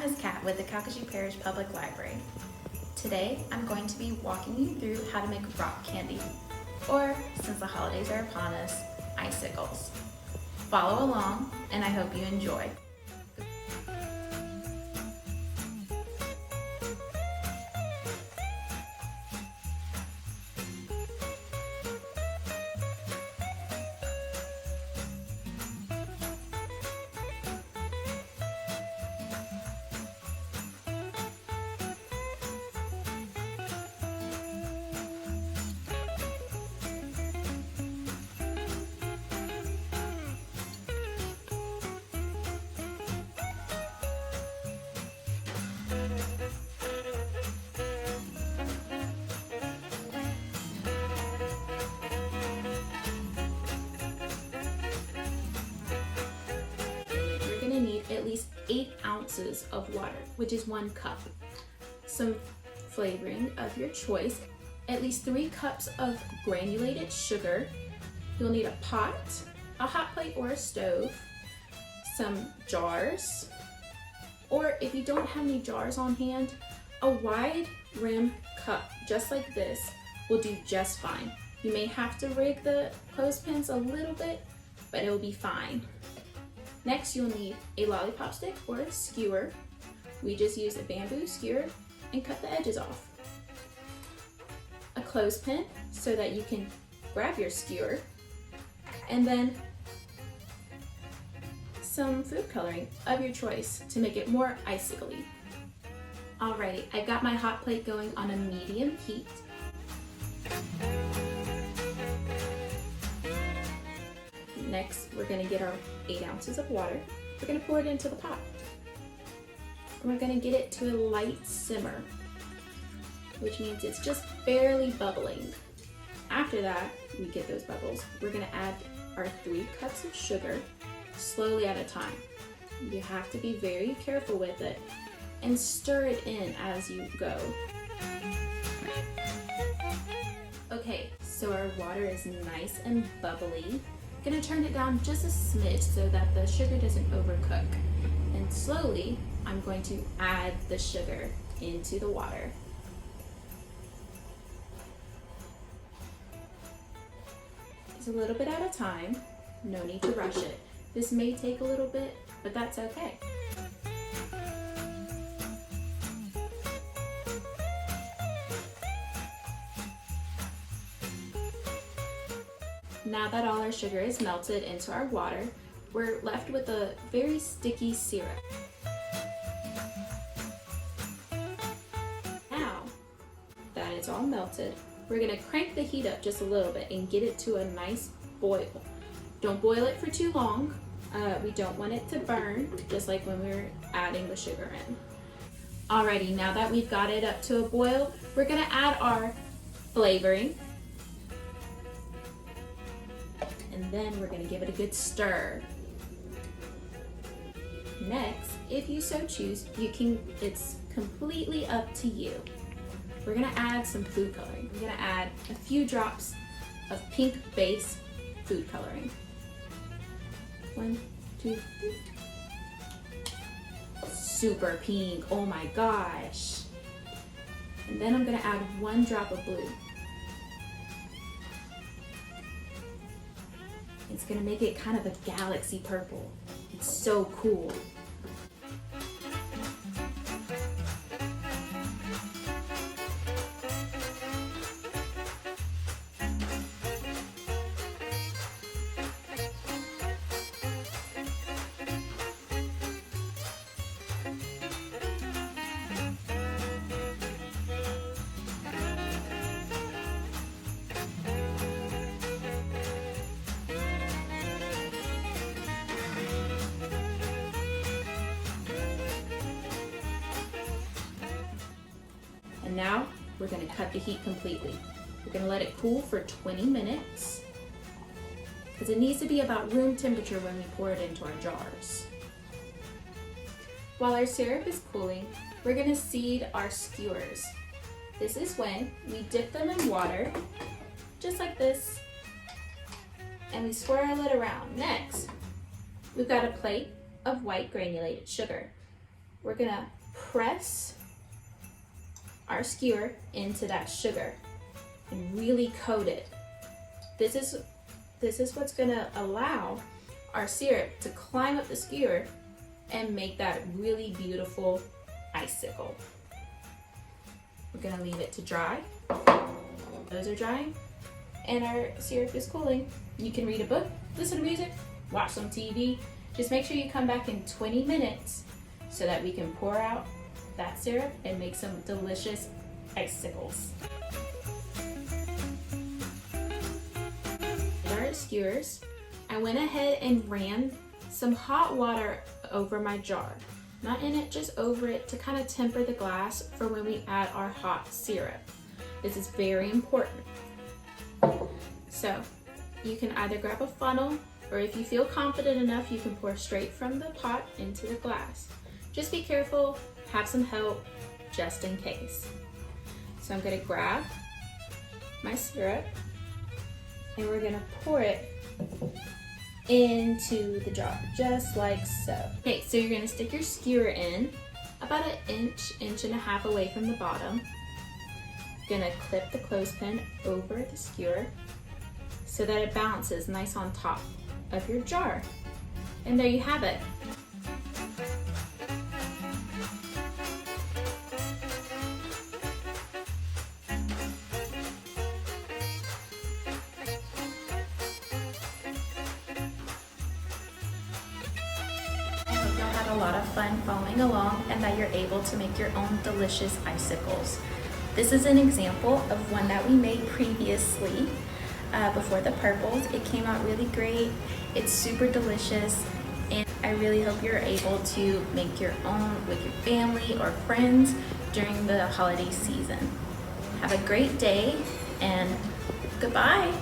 Ms. Cat with the Calcasieu Parish Public Library. Today, I'm going to be walking you through how to make rock candy, or, since the holidays are upon us, icicles. Follow along, and I hope you enjoy. Need at least 8 ounces of water, which is 1 cup. Some flavoring of your choice, at least 3 cups of granulated sugar. You'll need a pot, a hot plate or a stove, some jars, or if you don't have any jars on hand, a wide rim cup just like this will do just fine. You may have to rig the clothespins a little bit, but it will be fine. Next, you'll need a lollipop stick or a skewer. We just use a bamboo skewer and cut the edges off. A clothespin so that you can grab your skewer. And then some food coloring of your choice to make it more icicle-y. Alrighty, I've got my hot plate going on a medium heat. Next, we're going to get our 8 ounces of water. We're going to pour it into the pot. And we're going to get it to a light simmer, which means it's just barely bubbling. After that, we get those bubbles. We're going to add our 3 cups of sugar slowly at a time. You have to be very careful with it and stir it in as you go. Okay, so our water is nice and bubbly. Gonna turn it down just a smidge so that the sugar doesn't overcook. And slowly, I'm going to add the sugar into the water. Just a little bit at a time, no need to rush it. This may take a little bit, but that's okay. Now that all our sugar is melted into our water, we're left with a very sticky syrup. Now that it's all melted, we're gonna crank the heat up just a little bit and get it to a nice boil. Don't boil it for too long. We don't want it to burn, just like when we were adding the sugar in. Alrighty, now that we've got it up to a boil, we're gonna add our flavoring. And then we're going to give it a good stir. Next, if you so choose, it's completely up to you. We're going to add some food coloring. We're going to add a few drops of pink base food coloring. 1, 2, 3. Super pink, oh my gosh. And then I'm going to add 1 drop of blue. It's gonna make it kind of a galaxy purple. It's so cool. And now we're going to cut the heat completely. We're going to let it cool for 20 minutes because it needs to be about room temperature when we pour it into our jars. While our syrup is cooling, we're going to seed our skewers. This is when we dip them in water, just like this, and we swirl it around. Next, we've got a plate of white granulated sugar. we're gonna press our skewer into that sugar and really coat it. This is what's gonna allow our syrup to climb up the skewer and make that really beautiful icicle. We're gonna leave it to dry. Those are drying and our syrup is cooling. You can read a book, listen to music, watch some TV. Just make sure you come back in 20 minutes so that we can pour out that syrup and make some delicious icicles. Our skewers, I went ahead and ran some hot water over my jar. Not in it, just over it to kind of temper the glass for when we add our hot syrup. This is very important. So you can either grab a funnel, or if you feel confident enough, you can pour straight from the pot into the glass. Just be careful, have some help, just in case. So I'm gonna grab my syrup and we're gonna pour it into the jar, just like so. Okay, so you're gonna stick your skewer in about an inch, inch and a half away from the bottom. You're gonna clip the clothespin over the skewer so that it bounces nice on top of your jar. And there you have it. You'll have a lot of fun following along and that you're able to make your own delicious icicles. This is an example of one that we made previously before the purples. It came out really great. It's super delicious and I really hope you're able to make your own with your family or friends during the holiday season. Have a great day and goodbye.